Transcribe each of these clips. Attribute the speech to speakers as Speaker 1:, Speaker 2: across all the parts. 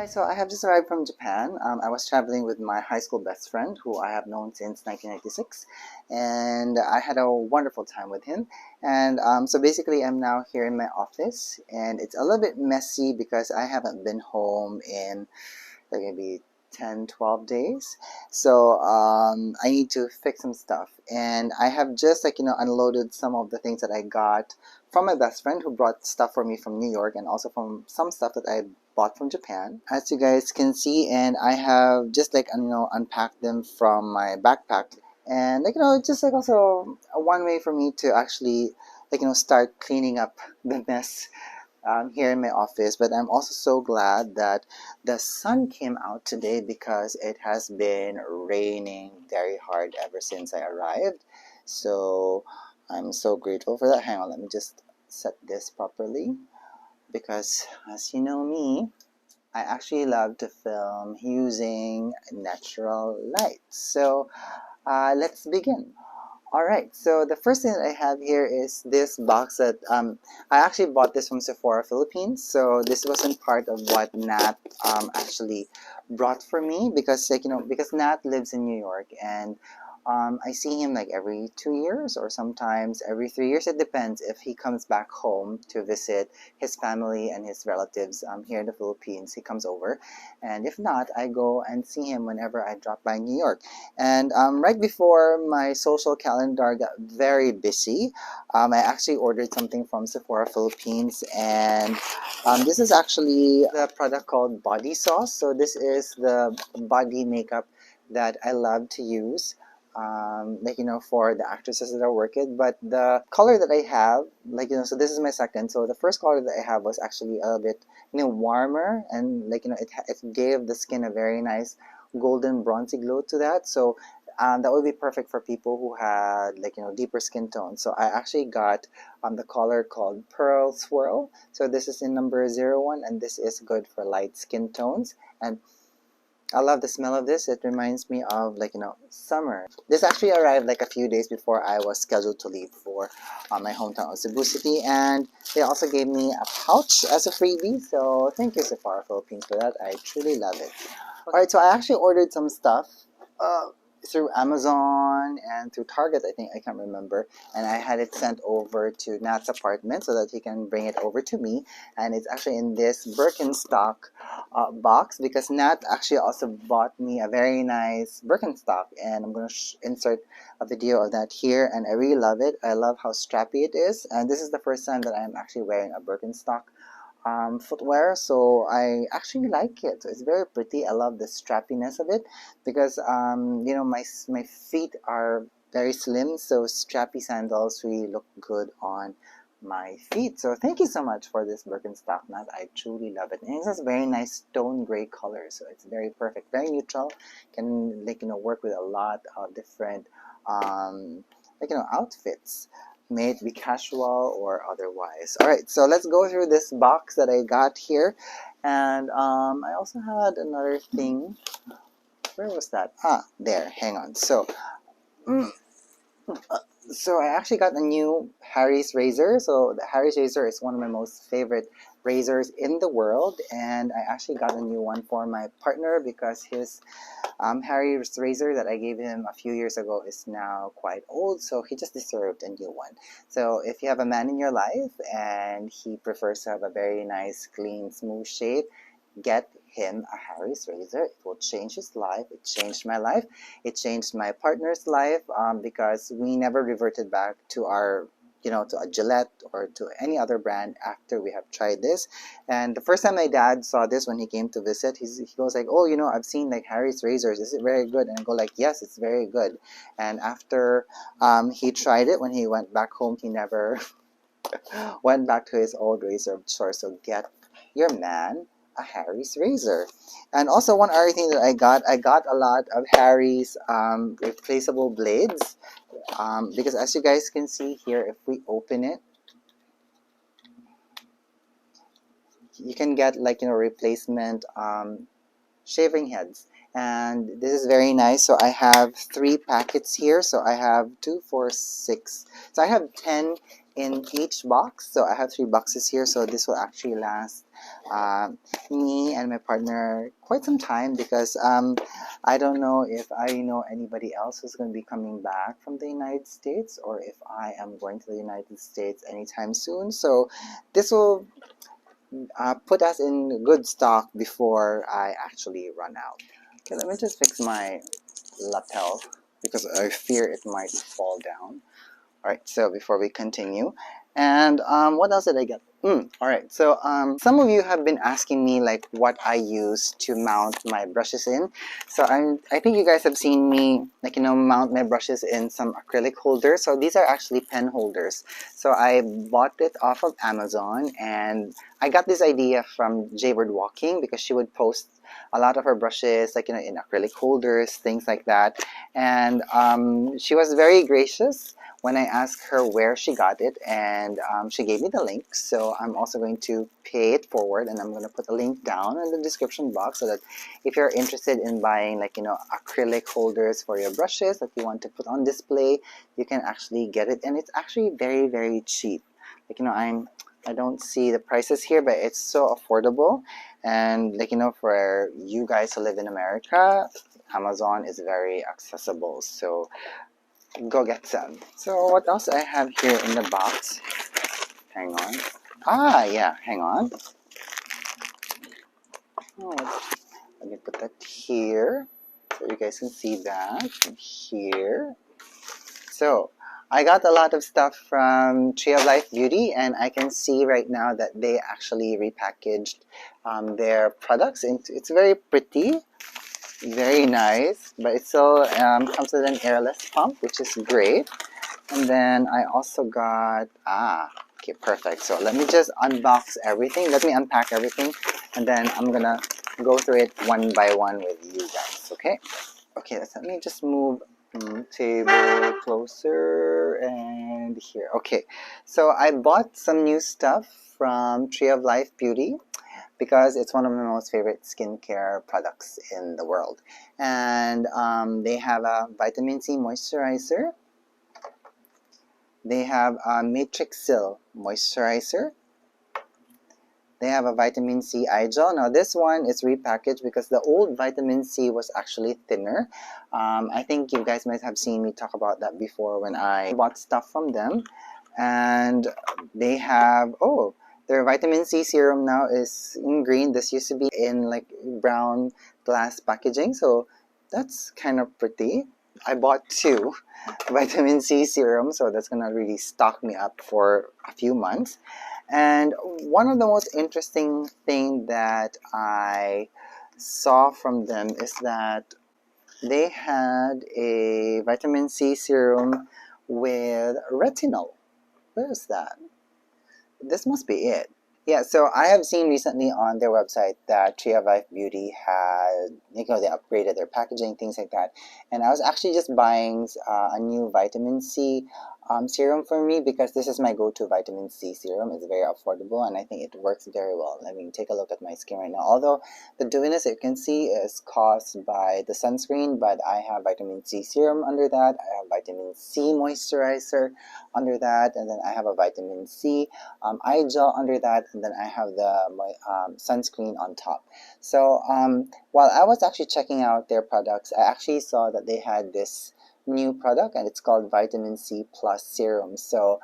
Speaker 1: So I have just arrived from Japan. I was traveling with my high school best friend, who I have known since 1996, and I had a wonderful time with him. And so basically, I'm now here in my office, and it's a little bit messy because I haven't been home in like maybe 10, 12 days. So I need to fix some stuff, and I have just unloaded some of the things that I got from my best friend who brought stuff for me from New York, and also from some stuff that I bought from Japan, as you guys can see. And I have just unpacked them from my backpack, and just like also one way for me to actually start cleaning up the mess here in my office. But I'm also so glad that the sun came out today because it has been raining very hard ever since I arrived. So I'm so grateful for that. Hang on, let me just set this properly, because as you know me, I actually love to film using natural light. So let's begin. Alright, so the first thing that I have here is this box that I actually bought this from Sephora Philippines. So this wasn't part of what Nat actually brought for me, because because Nat lives in New York, and I see him like every 2 years or sometimes every 3 years. It depends if he comes back home to visit his family and his relatives here in the Philippines. He comes over, and if not, I go and see him whenever I drop by New York. And right before my social calendar got very busy, I actually ordered something from Sephora Philippines, and this is actually the product called Body Sauce. So this is the body makeup that I love to use, for the actresses that I work with. But the color that I have, so this is my second. So the first color that I have was actually a little bit, warmer, and it gave the skin a very nice golden bronzy glow to that. So that would be perfect for people who had deeper skin tone. So I actually got the color called Pearl Swirl. So this is in number 01, and this is good for light skin tones. And I love the smell of this. It reminds me of summer. This actually arrived like a few days before I was scheduled to leave for my hometown of Cebu City, and they also gave me a pouch as a freebie. So thank you, Sephora Philippines, for that. I truly love it. Alright, so I actually ordered some stuff through Amazon and through Target, I think. I can't remember. And I had it sent over to Nat's apartment so that he can bring it over to me. And it's actually in this Birkenstock box, because Nat actually also bought me a very nice Birkenstock. And I'm going to insert a video of that here. And I really love it. I love how strappy it is. And this is the first time that I'm actually wearing a Birkenstock footwear, so I actually like it. So it's very pretty. I love the strappiness of it, because my feet are very slim, so strappy sandals really look good on my feet. So thank you so much for this Birkenstock, Nat. I truly love it. And it has very nice stone gray color, so it's very perfect, very neutral. Can work with a lot of different outfits. May it be casual or otherwise. Alright, so let's go through this box that I got here. And I also had another thing. Where was that? There, hang on. So I actually got a new Harry's razor. So the Harry's razor is one of my most favorite razors in the world, and I actually got a new one for my partner, because his Harry's razor that I gave him a few years ago is now quite old, so he just deserved a new one. So if you have a man in your life and he prefers to have a very nice, clean, smooth shave, get him a Harry's razor. It will change his life. It changed my life. It changed my partner's life, because we never reverted back to our to a Gillette or to any other brand after we have tried this. And the first time my dad saw this when he came to visit, he goes like, oh, I've seen like Harry's razors. Is it very good? And I go like, yes, it's very good. And after he tried it, when he went back home, he never went back to his old razor store. So get your man a Harry's razor. And also one other thing that I got a lot of Harry's replaceable blades, because as you guys can see here, if we open it, you can get replacement shaving heads, and this is very nice. So I have 3 packets here. So I have 2, 4, 6. So I have 10 in each box. So I have 3 boxes here. So this will actually last uh, me and my partner quite some time because I don't know if I know anybody else who's going to be coming back from the United States or if I am going to the United States anytime soon. So this will put us in good stock before I actually run out. Okay, let me just fix my lapel because I fear it might fall down. All right, so before we continue, and what else did I get? All right, so some of you have been asking me like what I use to mount my brushes in. So I think you guys have seen me like mount my brushes in some acrylic holders. So these are actually pen holders. So I bought it off of Amazon, and I got this idea from Jaybird Walking because she would post a lot of her brushes like in acrylic holders, things like that, and she was very gracious when I asked her where she got it, and she gave me the link. So I'm also going to pay it forward, and I'm going to put a link down in the description box so that if you're interested in buying like acrylic holders for your brushes that you want to put on display, you can actually get it, and it's actually very cheap. Like I don't see the prices here, but it's so affordable, and like for you guys who live in America, Amazon is very accessible. So go get some. So what else I have here in the box? Hang on. Ah, yeah, hang on. Oh, let me put that here so you guys can see that from here. So I got a lot of stuff from Tree of Life Beauty, and I can see right now that they actually repackaged their products. It's very pretty, very nice, but it still comes with an airless pump, which is great. And then I also got, okay, perfect. So let me just unbox everything. Let me unpack everything, and then I'm gonna go through it one by one with you guys, okay? Okay, let me just move table closer and here. Okay, so I bought some new stuff from Tree of Life Beauty because it's one of my most favorite skincare products in the world. And they have a vitamin C moisturizer. They have a Matrixyl moisturizer. They have a vitamin C eye gel. Now this one is repackaged because the old vitamin C was actually thinner. I think you guys might have seen me talk about that before when I bought stuff from them. And they have, their vitamin C serum now is in green. This used to be in like brown glass packaging. So that's kind of pretty. I bought 2 vitamin C serum, so that's gonna really stock me up for a few months. And one of the most interesting thing that I saw from them is that they had a vitamin C serum with retinol. Where is that? This must be it. Yeah, so I have seen recently on their website that Tree of Life Beauty had, they upgraded their packaging, things like that. And I was actually just buying a new vitamin C serum for me because this is my go-to vitamin C serum. It's very affordable and I think it works very well. I mean, take a look at my skin right now. Although the dewiness you can see is caused by the sunscreen, but I have vitamin C serum under that. I have vitamin C moisturizer under that, and then I have a vitamin C eye gel under that, and then I have the sunscreen on top. So while I was actually checking out their products, I actually saw that they had this new product and it's called vitamin C plus serum. So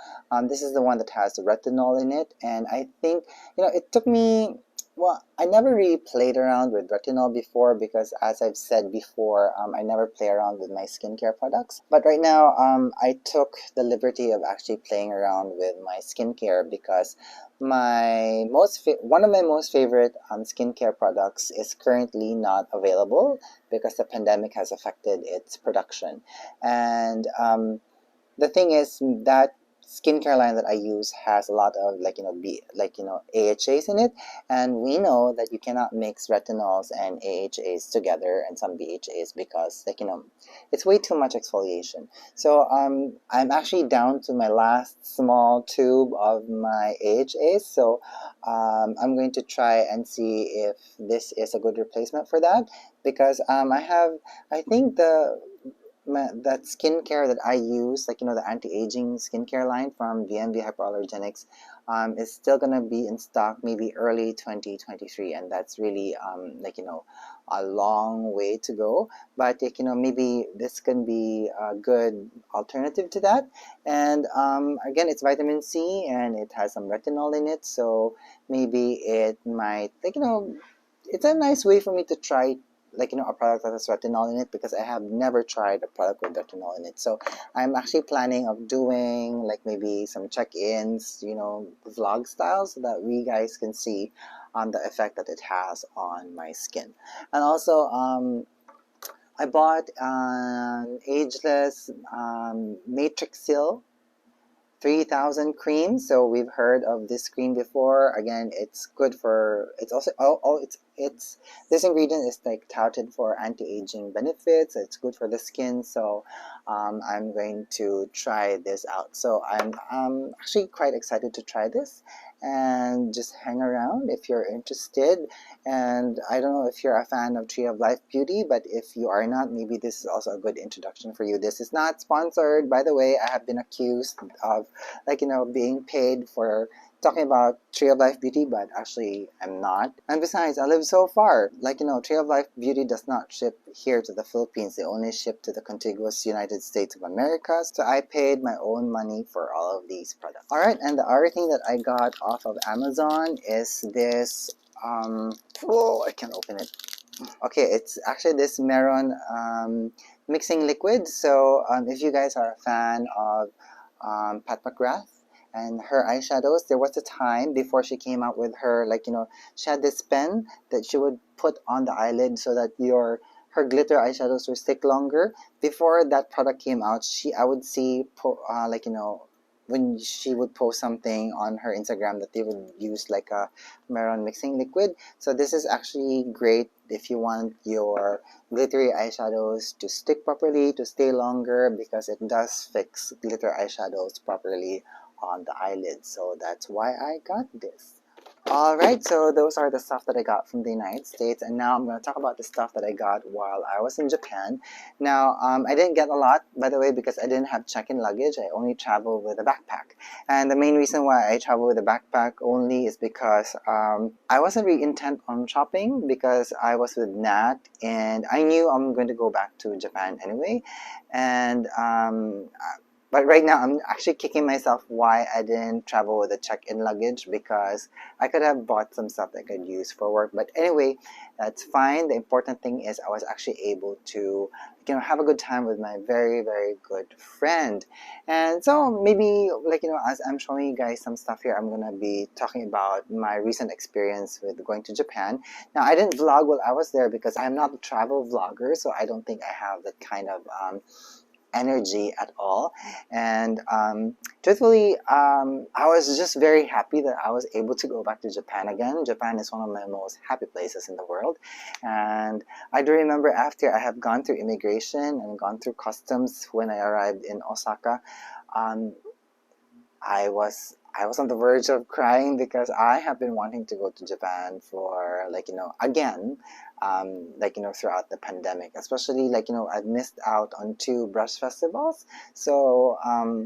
Speaker 1: this is the one that has the retinol in it, and I think it took me, well, I never really played around with retinol before because, as I've said before, I never play around with my skincare products. But right now, I took the liberty of actually playing around with my skincare because one of my most favorite skincare products is currently not available because the pandemic has affected its production. And the thing is that skincare line that I use has a lot of AHAs in it, and we know that you cannot mix retinols and AHAs together and some BHAs because it's way too much exfoliation. So I'm actually down to my last small tube of my AHAs, so I'm going to try and see if this is a good replacement for that because I think that skincare that I use, like the anti-aging skincare line from VMB Hypoallergenics, is still gonna be in stock maybe early 2023, and that's really a long way to go. But maybe this can be a good alternative to that. And again, it's vitamin C and it has some retinol in it, so maybe it might it's a nice way for me to try a product that has retinol in it, because I have never tried a product with retinol in it. So I'm actually planning of doing like maybe some check-ins, vlog style, so that we guys can see the effect that it has on my skin. And also I bought an Ageless Matrixyl 3000 cream. So we've heard of this cream before. Again, it's good for, it's also, it's this ingredient is like touted for anti-aging benefits. It's good for the skin. So I'm going to try this out. So I'm actually quite excited to try this, and just hang around if you're interested. And I don't know if you're a fan of Tree of Life Beauty, but if you are not, maybe this is also a good introduction for you. This is not sponsored, by the way. I have been accused of being paid for talking about Tree of Life Beauty, but actually I'm not. And besides, I live so far. Tree of Life Beauty does not ship here to the Philippines. They only ship to the contiguous United States of America. So I paid my own money for all of these products. Alright, and the other thing that I got off of Amazon is this, I can't open it. Okay, it's actually this Meron mixing liquid. So if you guys are a fan of Pat McGrath and her eyeshadows, there was a time before she came out with her, she had this pen that she would put on the eyelid so that her glitter eyeshadows would stick longer. Before that product came out, I would see when she would post something on her Instagram that they would use like a Meron mixing liquid. So this is actually great if you want your glittery eyeshadows to stick properly, to stay longer, because it does fix glitter eyeshadows properly on the eyelids. So that's why I got this. Alright, so those are the stuff that I got from the United States, and now I'm going to talk about the stuff that I got while I was in Japan. Now, I didn't get a lot, by the way, because I didn't have check-in luggage. I only traveled with a backpack. And the main reason why I travel with a backpack only is because I wasn't really intent on shopping, because I was with Nat, and I knew I'm going to go back to Japan anyway. And but right now, I'm actually kicking myself why I didn't travel with a check-in luggage, because I could have bought some stuff that I could use for work. But anyway, that's fine. The important thing is I was actually able to have a good time with my very, very good friend. And so maybe, as I'm showing you guys some stuff here, I'm going to be talking about my recent experience with going to Japan. Now, I didn't vlog while I was there because I'm not a travel vlogger, so I don't think I have that kind of energy at all. And truthfully, I was just very happy that I was able to go back to Japan again. Japan is one of my most happy places in the world. And I do remember after I have gone through immigration and gone through customs when I arrived in Osaka, I was on the verge of crying, because I have been wanting to go to Japan for again, throughout the pandemic. Especially I've missed out on 2 brush festivals, so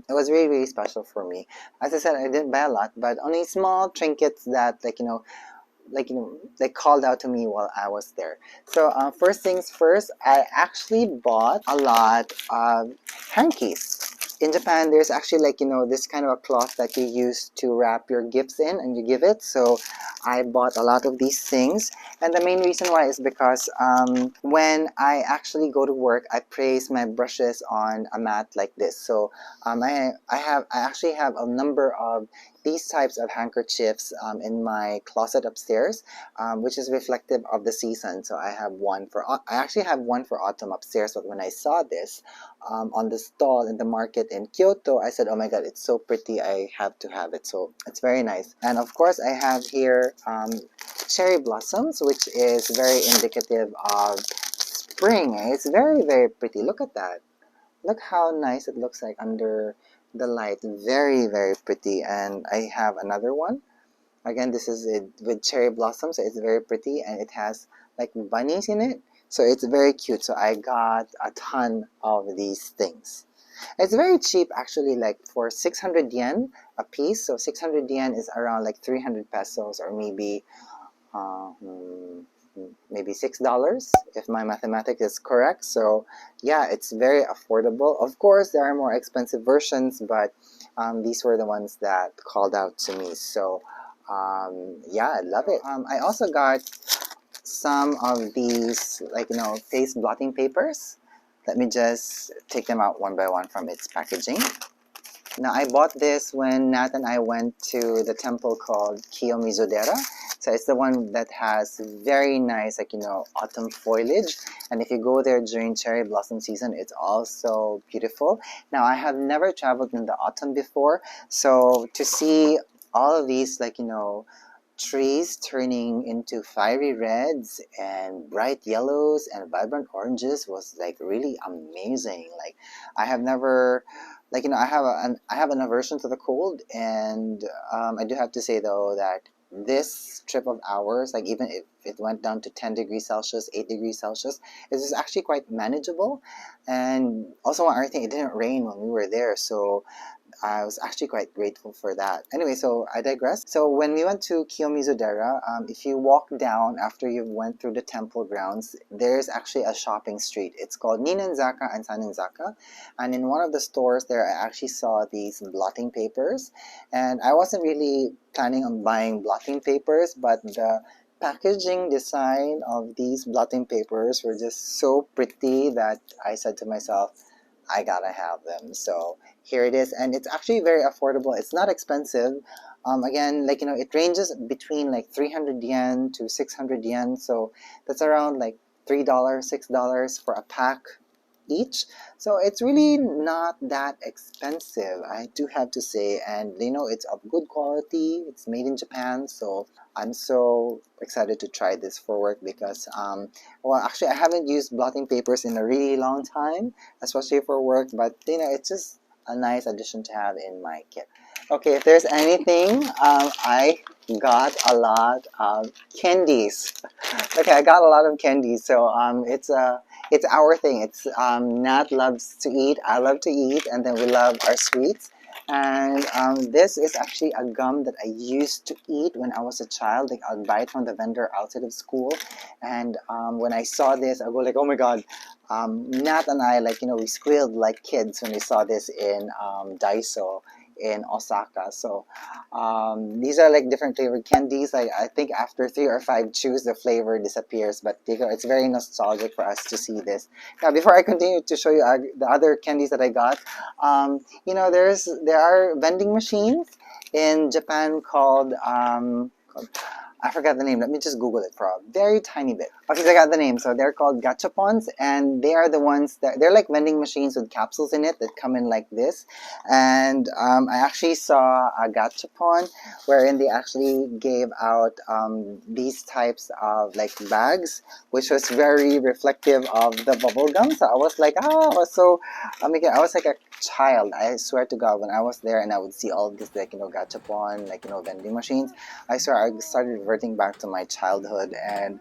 Speaker 1: it was really, really special for me. As I said, I didn't buy a lot, but only small trinkets that they called out to me while I was there. So first things first, I actually bought a lot of hankies. In Japan, there's actually this kind of a cloth that you use to wrap your gifts in and you give it. So I bought a lot of these things, and the main reason why is because when I actually go to work, I place my brushes on a mat like this. So I actually have a number of these types of handkerchiefs in my closet upstairs, which is reflective of the season. So I actually have one for autumn upstairs, but when I saw this on the stall in the market in Kyoto, I said, oh my god, it's so pretty, I have to have it. So it's very nice. And of course, I have here cherry blossoms, which is very indicative of spring. It's very, very pretty. Look at that. Look how nice it looks like under the light. Very, very pretty. And I have another one. Again, this is it with cherry blossoms. So it's very pretty, and it has like bunnies in it. So it's very cute. So I got a ton of these things. It's very cheap actually, like for 600 yen a piece. So 600 yen is around like 300 pesos, or uh, hmm, maybe $6 if my mathematics is correct. So yeah, it's very affordable. Of course, there are more expensive versions, but these were the ones that called out to me. So yeah, I love it. I also got some of these, like, face blotting papers. Let me just take them out one by one from its packaging. Now, I bought this when Nat and I went to the temple called Kiyomizu-dera. So it's the one that has very nice, like, autumn foliage. And if you go there during cherry blossom season, it's also beautiful. Now, I have never traveled in the autumn before. So to see all of these, like, trees turning into fiery reds and bright yellows and vibrant oranges was like really amazing. Like, I have never, like, I have an aversion to the cold, and I do have to say though that this trip of ours, like, even if it went down to 10 degrees Celsius, 8 degrees Celsius, it was actually quite manageable. And also one other thing, it didn't rain when we were there, so I was actually quite grateful for that. Anyway, so I digress. So when we went to Kiyomizu-dera, if you walk down after you went through the temple grounds, there's actually a shopping street. It's called Ninenzaka and Sanenzaka. And in one of the stores there, I actually saw these blotting papers. And I wasn't really planning on buying blotting papers, but the packaging design of these blotting papers were just so pretty that I said to myself, I gotta have them. So here it is, and it's actually very affordable. It's not expensive. Again, like, it ranges between like 300 yen to 600 yen. So that's around like $3, $6 for a pack each. So it's really not that expensive, I do have to say. And it's of good quality. It's made in Japan, so I'm so excited to try this for work because well, actually I haven't used blotting papers in a really long time, especially for work, but it's just a nice addition to have in my kit. Okay, if there's anything, I got a lot of candies. Okay, I got a lot of candies, so it's our thing. It's Nat loves to eat, I love to eat, and then we love our sweets. And this is actually a gum that I used to eat when I was a child. Like, I'd buy it from the vendor outside of school, and when I saw this, I go like, oh my god. Nat and I, like, we squealed like kids when we saw this in Daiso in Osaka. So these are like different flavored candies. I think after 3 or 5 chews, the flavor disappears, but it's very nostalgic for us to see this. Now, before I continue to show you the other candies that I got, there are vending machines in Japan called I forgot the name. Let me just Google it for a very tiny bit. Okay, so I got the name. So they're called gachapons, and they are the ones that they're like vending machines with capsules in it that come in like this. And I actually saw a gachapon wherein they actually gave out these types of like bags, which was very reflective of the bubble gum. So I was like, I was so, I was like a child. I swear to God, when I was there and I would see all of this, like, gachapon, like, vending machines, I swear I started reverting back to my childhood. And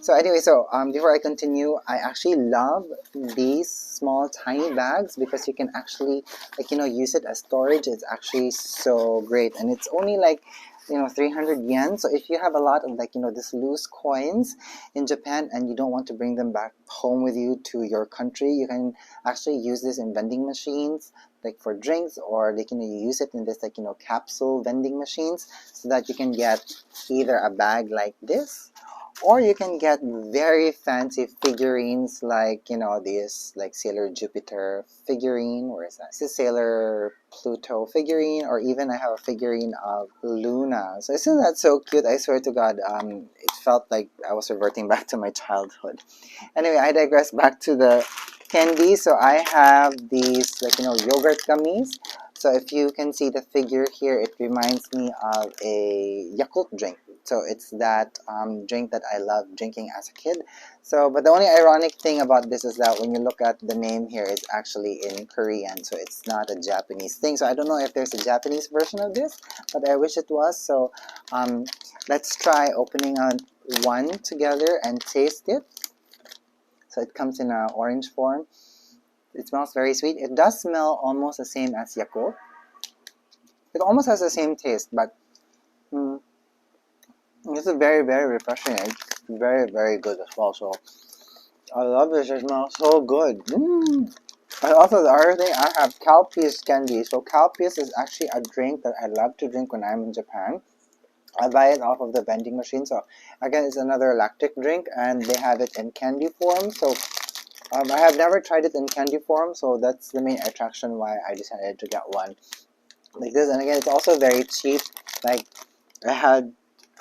Speaker 1: so anyway, so before I continue, I actually love these small tiny bags because you can actually, like, use it as storage. It's actually so great, and it's only like 300 yen. So if you have a lot of, like, this loose coins in Japan and you don't want to bring them back home with you to your country, you can actually use this in vending machines, like for drinks, or they can use it in this, like, capsule vending machines, so that you can get either a bag like this, or you can get very fancy figurines, like, this, like, Sailor Jupiter figurine. Where is that? This is Sailor Pluto figurine, or even I have a figurine of Luna. So isn't that so cute? I swear to God, it felt like I was reverting back to my childhood. Anyway, I digress. Back to the candy. So I have these, like, yogurt gummies. So if you can see the figure here, it reminds me of a Yakult drink. So it's that drink that I loved drinking as a kid. So, but the only ironic thing about this is that when you look at the name here, it's actually in Korean. So it's not a Japanese thing. So I don't know if there's a Japanese version of this, but I wish it was. So let's try opening one together and taste it. So it comes in a orange form. It smells very sweet. It does smell almost the same as Yakult. It almost has the same taste, but this is very, very refreshing. It's very, very good as well. So I love this. It smells so good. And also the other thing, I have Calpias candy. So Calpias is actually a drink that I love to drink when I'm in Japan. I buy it off of the vending machine. So again, it's another lactic drink, and they have it in candy form. So I have never tried it in candy form, so that's the main attraction why I decided to get one like this. And again, it's also very cheap. Like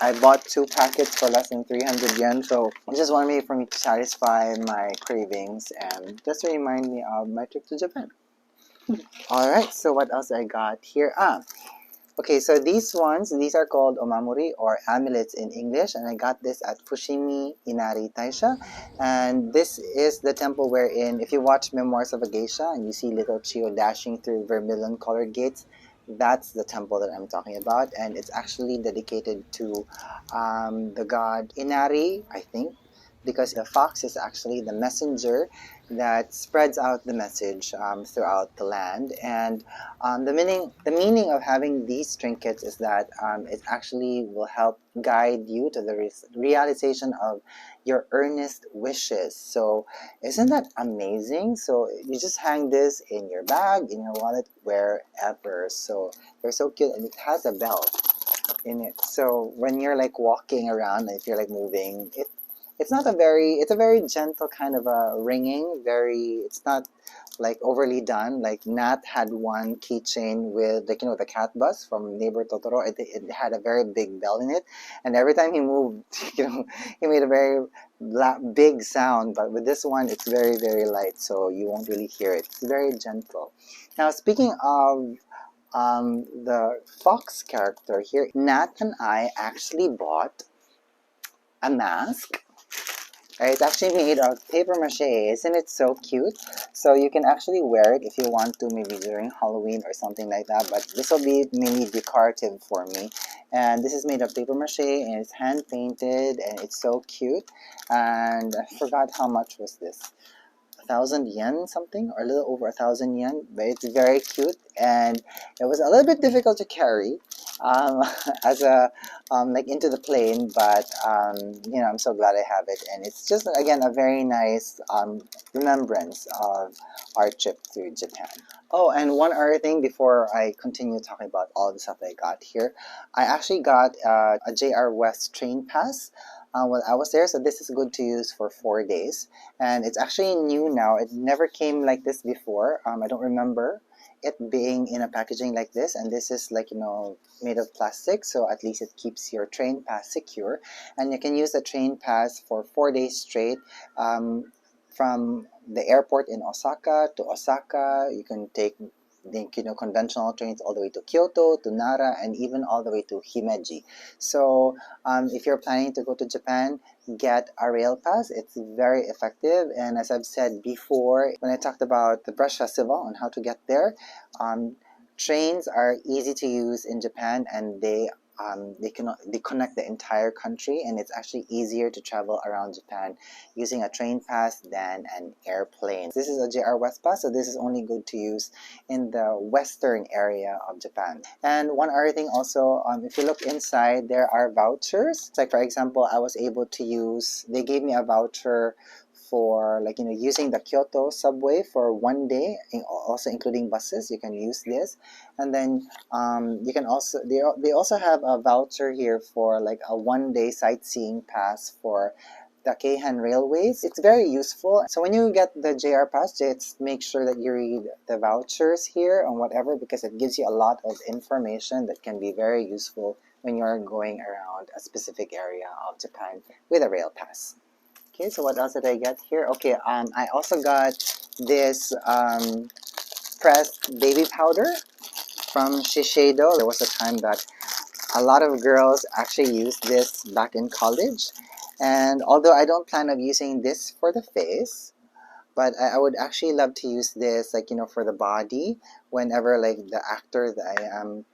Speaker 1: I bought 2 packets for less than 300 yen, so it's just one way for me to satisfy my cravings and just to remind me of my trip to Japan. Alright, so what else I got here? Okay, so these are called omamori or amulets in English, and I got this at Fushimi Inari Taisha. And this is the temple wherein, if you watch Memoirs of a Geisha and you see little Chio dashing through vermilion colored gates, that's the temple that I'm talking about, and it's actually dedicated to the god Inari, I think, because the fox is actually the messenger that spreads out the message throughout the land. And the meaning of having these trinkets is that it actually will help guide you to the realization of your earnest wishes. So isn't that amazing? So you just hang this in your bag, in your wallet, wherever. So they're so cute, and it has a bell in it. So when you're like walking around, if you're like moving, it's a very gentle kind of a ringing, it's not like overly done. Like Nat had one keychain with like the cat bus from Neighbor Totoro. It had a very big bell in it, and every time he moved, he made a very big sound. But with this one, it's very, very light, so you won't really hear it. It's very gentle. Now, speaking of the fox character here, Nat and I actually bought a mask. It's actually made of paper mache. Isn't it so cute? So you can actually wear it if you want to, maybe during Halloween or something like that. But this will be mainly decorative for me. And this is made of paper mache, and it's hand painted, and it's so cute. And I forgot how much was this. 1,000 yen something, or a little over 1,000 yen, but it's very cute, and it was a little bit difficult to carry um, as a like into the plane, but I'm so glad I have it, and it's just again a very nice remembrance of our trip through Japan. Oh, and one other thing before I continue talking about all the stuff that I got here, I actually got a JR West train pass while I was there, so this is good to use for 4 days, and it's actually new now. It never came like this before. I don't remember it being in a packaging like this, and this is like made of plastic, so at least it keeps your train pass secure, and you can use the train pass for 4 days straight. From the airport in Osaka to Osaka, you can take the conventional trains all the way to Kyoto, to Nara, and even all the way to Himeji. So if you're planning to go to Japan, get a rail pass. It's very effective, and as I've said before when I talked about the brush festival on how to get there, trains are easy to use in Japan, and they connect the entire country, and it's actually easier to travel around Japan using a train pass than an airplane. This is a JR West pass, so this is only good to use in the western area of Japan. And one other thing also, if you look inside, there are vouchers. Like for example, they gave me a voucher for using the Kyoto subway for 1 day, also including buses. You can use this, and then you can also they also have a voucher here for like a 1 day sightseeing pass for the Keihan Railways. It's very useful. So when you get the JR Pass, just make sure that you read the vouchers here on whatever, because it gives you a lot of information that can be very useful when you're going around a specific area of Japan with a rail pass. Okay, so what else did I get here? Okay, I also got this pressed baby powder from Shiseido. There was a time that a lot of girls actually used this back in college, and although I don't plan on using this for the face, but I would actually love to use this for the body whenever like the actor that I am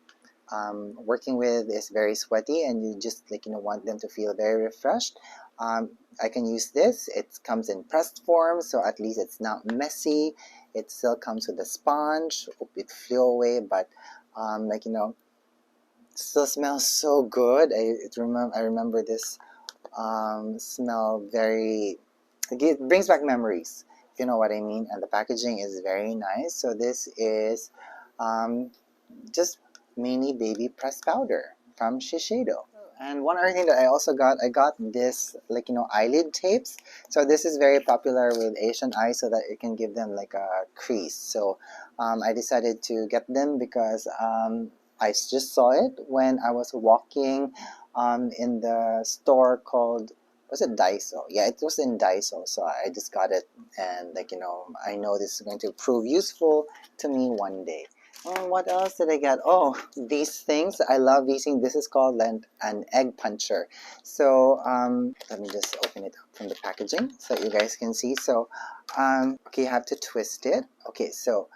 Speaker 1: working with is very sweaty, and you just want them to feel very refreshed. I can use this. It comes in pressed form, so at least it's not messy. It still comes with a sponge. It flew away, but like, you know, still smells so good. I remember this smell very, it brings back memories, if you know what I mean. And the packaging is very nice. So this is um, just mini baby pressed powder from Shiseido. And one other thing that I also got, I got this, like, you know, eyelid tapes. So this is very popular with Asian eyes, so that it can give them like a crease. So I decided to get them because I just saw it when I was walking in the store called, was it Daiso? Yeah, it was in Daiso. So I just got it, and like, you know, I know this is going to prove useful to me one day. What else did I get? Oh, these things. I love these things. This is called an egg puncher. So let me just open it up from the packaging so you guys can see. So okay, you have to twist it. Okay, so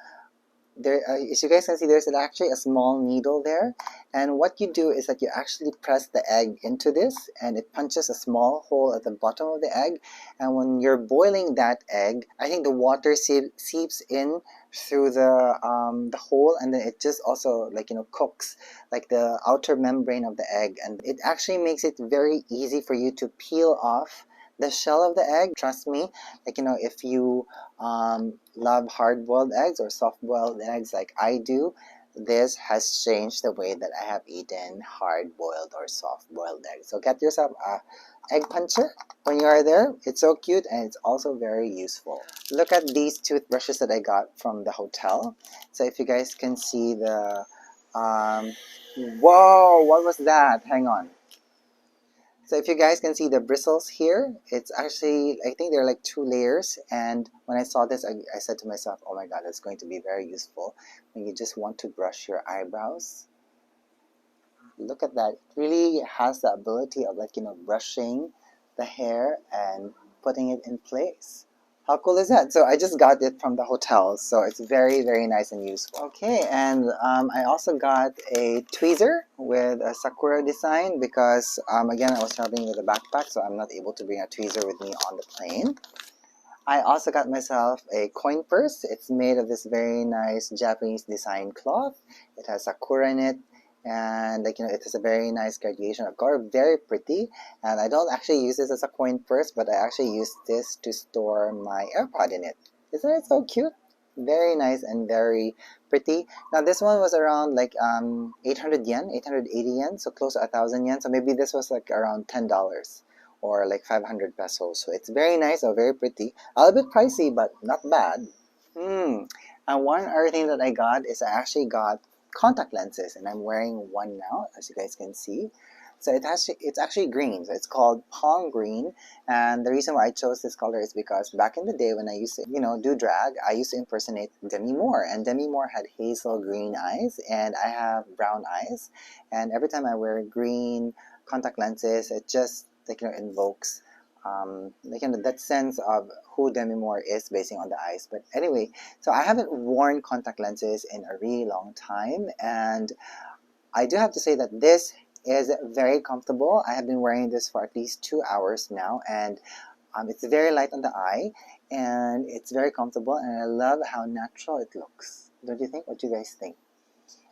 Speaker 1: there, as you guys can see, there's actually a small needle there, and what you do is that you actually press the egg into this, and it punches a small hole at the bottom of the egg. And when you're boiling that egg, I think the water seeps in through the hole, and then it just also, like, you know, cooks like the outer membrane of the egg, and it actually makes it very easy for you to peel off the shell of the egg. Trust me, like, you know, if you love hard-boiled eggs or soft-boiled eggs like I do, this has changed the way that I have eaten hard-boiled or soft-boiled eggs. So get yourself a egg puncher when you are there. It's so cute, and it's also very useful. Look at these toothbrushes that I got from the hotel. So if you guys can see the whoa, what was that? Hang on. So if you guys can see the bristles here, it's actually, I think they're like 2 layers. And when I saw this, I said to myself, oh my god, that's going to be very useful when you just want to brush your eyebrows. Look at that. It really has the ability of, like, you know, brushing the hair and putting it in place. How cool is that? So I just got it from the hotel, so it's very, very nice and useful. Okay, and I also got a tweezer with a sakura design because, again, I was traveling with a backpack, so I'm not able to bring a tweezer with me on the plane. I also got myself a coin purse. It's made of this very nice Japanese design cloth. It has sakura in it, and, like, you know, it has a very nice gradation of color, very pretty. And I don't actually use this as a coin purse, but I actually use this to store my AirPod in it. Isn't it so cute? Very nice and very pretty. Now this one was around like 800 yen, 880 yen, so close to 1,000 yen. So maybe this was like around $10 or like 500 pesos. So it's very nice or very pretty. A little bit pricey, but not bad. And one other thing that I got is I actually got contact lenses, and I'm wearing one now, as you guys can see. So it's actually green. So it's called Pong Green, and the reason why I chose this color is because back in the day when I used to, you know, do drag, I used to impersonate Demi Moore, and Demi Moore had hazel green eyes, and I have brown eyes, and every time I wear green contact lenses, it just, like, you know, invokes like, you know, that sense of who Demi Moore is based on the eyes. But anyway, so I haven't worn contact lenses in a really long time, and I do have to say that this is very comfortable. I have been wearing this for at least 2 hours now, and it's very light on the eye, and it's very comfortable, and I love how natural it looks. Don't you think? What do you guys think?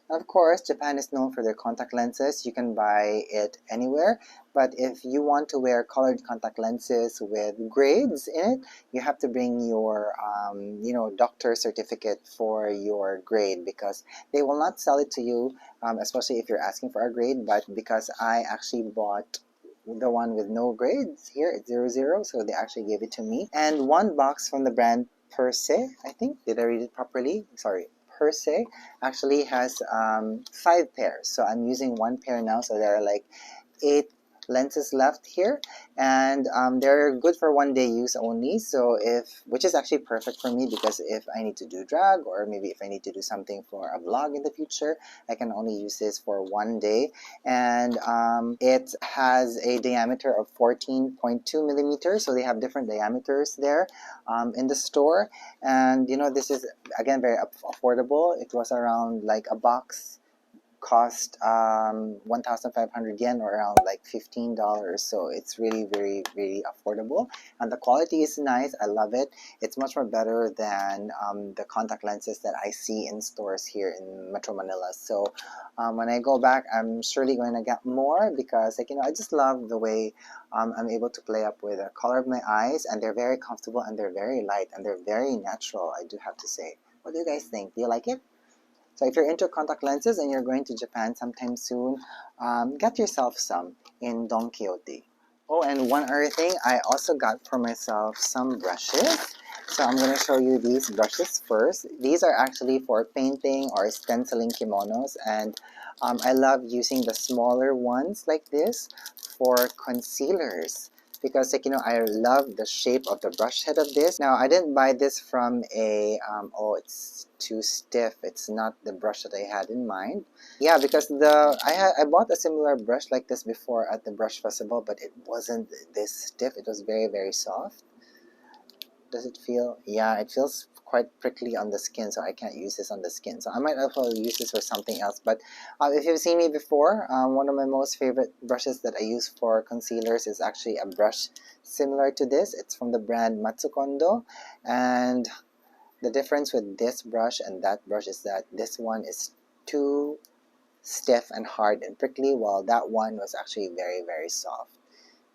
Speaker 1: Of course, Japan is known for their contact lenses. You can buy it anywhere, but if you want to wear colored contact lenses with grades in it, you have to bring your, you know, doctor certificate for your grade, because they will not sell it to you, especially if you're asking for a grade. But because I actually bought the one with no grades here, it's 00, so they actually gave it to me. And one box from the brand Perse, I think. Did I read it properly? Sorry. Perse actually has 5 pairs, so I'm using 1 pair now, so there are like 8 lenses left here, and they're good for 1 day use only. So which is actually perfect for me, because if I need to do drag, or maybe if I need to do something for a vlog in the future, I can only use this for 1 day. And it has a diameter of 14.2 millimeters, so they have different diameters there in the store. And, you know, this is again very affordable. It was around like a box cost 1,500 yen, or around like $15. So it's really very affordable, and the quality is nice. I love it. It's much more better than the contact lenses that I see in stores here in Metro Manila. So when I go back, I'm surely going to get more, because like, I just love the way I'm able to play up with the color of my eyes, and they're very comfortable, and they're very light, and they're very natural, I do have to say. What do you guys think? Do you like it? So if you're into contact lenses and you're going to Japan sometime soon, get yourself some in Don Quixote. Oh, and one other thing, I also got for myself some brushes. So I'm going to show you these brushes first. These are actually for painting or stenciling kimonos, and I love using the smaller ones like this for concealers, because like, I love the shape of the brush head of this. Now I didn't buy this from a oh, it's too stiff, it's not the brush that I had in mind. Yeah, because I bought a similar brush like this before at the brush festival, but it wasn't this stiff. It was very soft. Does it feel? Yeah, it feels quite prickly on the skin, so I can't use this on the skin. So I might also use this for something else. But if you've seen me before, one of my most favorite brushes that I use for concealers is actually a brush similar to this. It's from the brand Matsukondo, and the difference with this brush and that brush is that this one is too stiff and hard and prickly, while that one was actually very soft.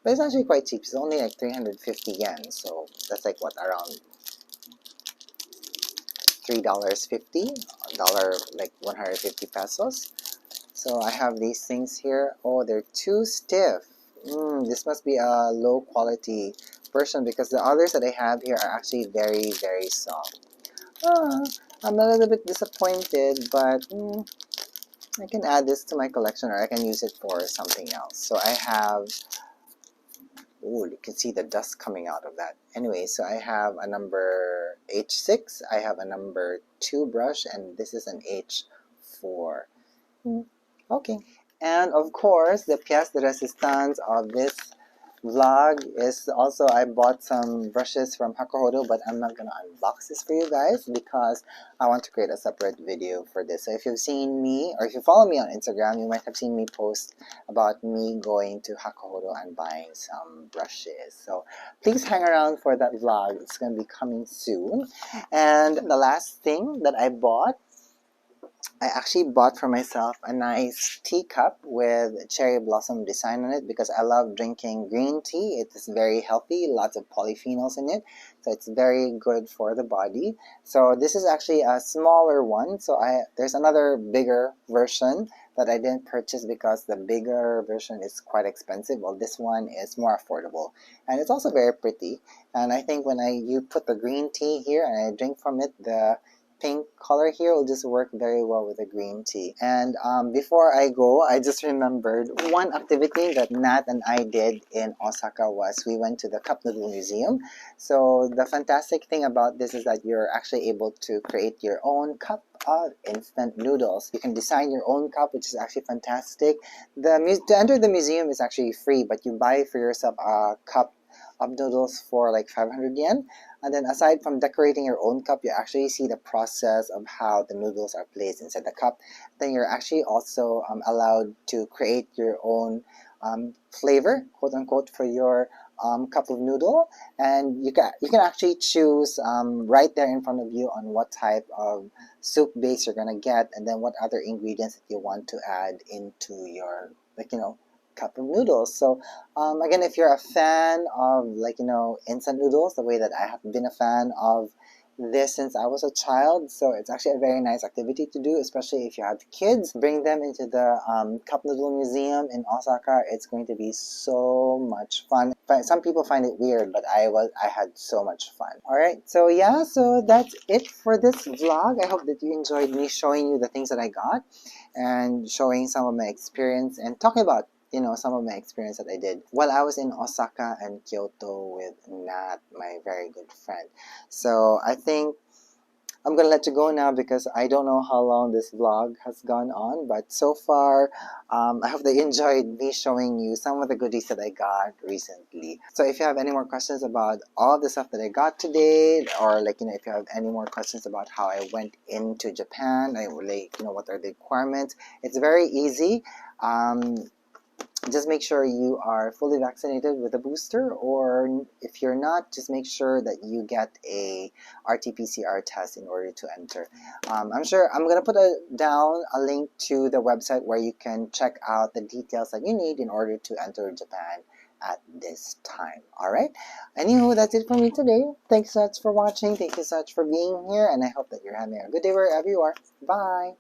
Speaker 1: But it's actually quite cheap. It's only like 350 yen, so that's like what, around $3.50, dollar, like 150 pesos. So I have these things here. Oh, they're too stiff. This must be a low quality version, because the others that I have here are actually very soft. I'm a little bit disappointed, but I can add this to my collection, or I can use it for something else. So I have, oh, you can see the dust coming out of that. Anyway, so I have a number H6, I have a number 2 brush, and this is an H4. Okay. And of course, the pièce de résistance of this vlog is also, I bought some brushes from Hakuhodo, but I'm not going to unbox this for you guys because I want to create a separate video for this. So if you've seen me, or if you follow me on Instagram, you might have seen me post about me going to Hakuhodo and buying some brushes. So please hang around for that vlog. It's going to be coming soon. And the last thing that I bought, I actually bought for myself a nice teacup with cherry blossom design on it, because I love drinking green tea. It is very healthy, lots of polyphenols in it, so it's very good for the body. So this is actually a smaller one, so there's another bigger version that I didn't purchase because the bigger version is quite expensive, while this one is more affordable. And it's also very pretty, and I think when you put the green tea here and I drink from it, the pink color here will just work very well with the green tea. And before I go, I just remembered one activity that Nat and I did in Osaka was we went to the Cup Noodle Museum. So the fantastic thing about this is that you're actually able to create your own cup of instant noodles. You can design your own cup, which is actually fantastic. To enter the museum is actually free, but you buy for yourself a cup of noodles for like 500 yen. And then aside from decorating your own cup, you actually see the process of how the noodles are placed inside the cup. Then you're actually also allowed to create your own flavor, quote unquote, for your cup of noodle. And you can actually choose right there in front of you on what type of soup base you're gonna get, and then what other ingredients that you want to add into your, cup of noodles. So again, if you're a fan of instant noodles, the way that I have been a fan of this since I was a child, so it's actually a very nice activity to do, especially if you have kids. Bring them into the Cup Noodle Museum in Osaka. It's going to be so much fun. Some people find it weird, but I had so much fun. Alright, so yeah, so that's it for this vlog. I hope that you enjoyed me showing you the things that I got and showing some of my experience and talking about some of my experience that I did while I was in Osaka and Kyoto with Nat, my very good friend. So I think I'm gonna let you go now because I don't know how long this vlog has gone on, but so far, I hope that you enjoyed me showing you some of the goodies that I got recently. So if you have any more questions about all the stuff that I got today, or like, if you have any more questions about how I went into Japan, what are the requirements, it's very easy. Just make sure you are fully vaccinated with a booster, or if you're not, just make sure that you get a RT-PCR test in order to enter. I'm sure I'm going to put down a link to the website where you can check out the details that you need in order to enter Japan at this time. All right. Anywho, that's it for me today. Thanks so much for watching. Thank you so much for being here, and I hope that you're having a good day wherever you are. Bye.